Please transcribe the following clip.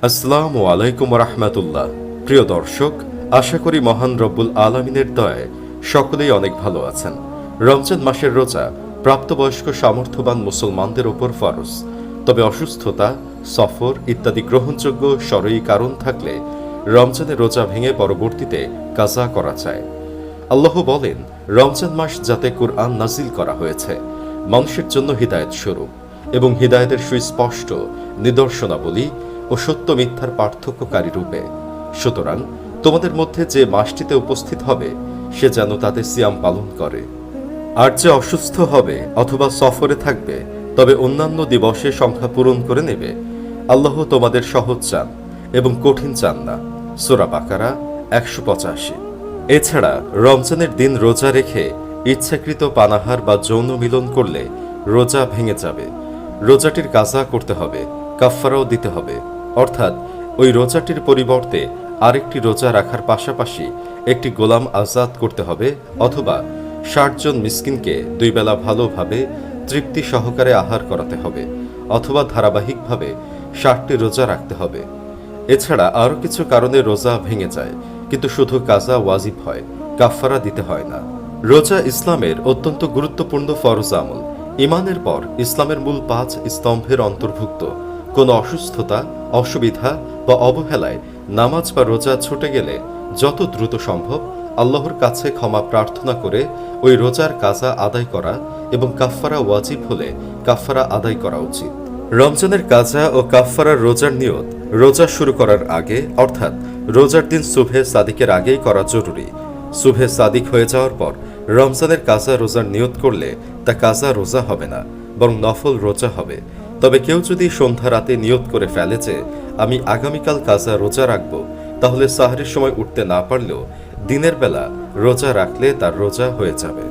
আসসালামু আলাইকুম রাহমাতুল্লাহ। প্রিয় দর্শক, আশা করি মহান রব্বুল আলামিনের দয়ায় সকলেই অনেক ভালো আছেন। রমজান মাসের রোজা প্রাপ্তবয়স্ক সামর্থ্যবান মুসলমানদের ওপর ফরজ। তবে অসুস্থতা, সফর ইত্যাদি গ্রহণযোগ্য শরঈ কারণ থাকলে রমজানের রোজা ভেঙে পরবর্তীতে কাজা করা যায়। আল্লাহ বলেন, রমজান মাস যাতে কুরআন নাজিল করা হয়েছে মানুষের জন্য হিদায়াত স্বরূপ এবং হিদায়াতের সুস্পষ্ট নিদর্শনাবলী ও সত্য মিথ্যার পার্থক্যকারী রূপে। সুতরাং তোমাদের মধ্যে যে মাসটিতে উপস্থিত হবে সে যেন তাতে সিয়াম পালন করে। আর যে অসুস্থ হবে অথবা সফরে থাকবে তবে অন্যান্য দিবসে সংখ্যা পূরণ করে নেবে। আল্লাহ তোমাদের সহজ চান এবং কঠিন চান না। সূরা বাকারা 185। এছাড়া রমজানের দিন রোজা রেখে ইচ্ছাকৃত পানাহার বা যৌন মিলন করলে রোজা ভেঙে যাবে। রোজাটির কাজা করতে হবে, কাফফারাও দিতে হবে। অর্থাৎ ওই রোজাটির পরিবর্তে আরেকটি রোজা রাখার পাশাপাশি একটি গোলাম আজাদ করতে হবে, অথবা ৬০ জন মিসকিনকে ২ বেলা ভালোভাবে তৃপ্তি সহকারে আহার করাতে হবে, অথবা ধারাবাহিকভাবে ৬০টি রোজা রাখতে হবে। এছাড়া আরও কিছু কারণে রোজা ভেঙে যায়, কিন্তু শুধু কাজা ওয়াজিব হয়, কাফফারা দিতে হয় না। রোজা ইসলামের অত্যন্ত গুরুত্বপূর্ণ ফরজ আমল। ঈমানের পর ইসলামের মূল ৫ স্তম্ভের অন্তর্ভুক্ত। কোনো অসুস্থতা, অসুবিধা বা অবহেলায় নামাজ বা রোজা ছুটে গেলে যত দ্রুত সম্ভব আল্লাহর কাছে ক্ষমা প্রার্থনা করে ওই রোজার কাজা আদায় করা এবং কাফফারা ওয়াজিব হলে কাফফারা আদায় করা উচিত। রমজানের কাজা ও কাফফারার রোজার নিয়ত রোজা শুরু করার আগে, অর্থাৎ রোজার দিন সুবহে সাদিকের আগেই করা জরুরি। সুবহে সাদিক হয়ে যাওয়ার পর রমজানের কাজা রোজার নিয়ত করলে তা কাজা রোজা হবে না, বরং নফল রোজা হবে। তবে কেউ যদি সন্ধ্যা রাতে নিয়ত করে ফেলে যে আমি আগামীকাল কাজা রোজা রাখব, তাহলে সাহরির সময় উঠতে না পারলেও দিনের বেলা রোজা রাখলে তার রোজা হয়ে যাবে।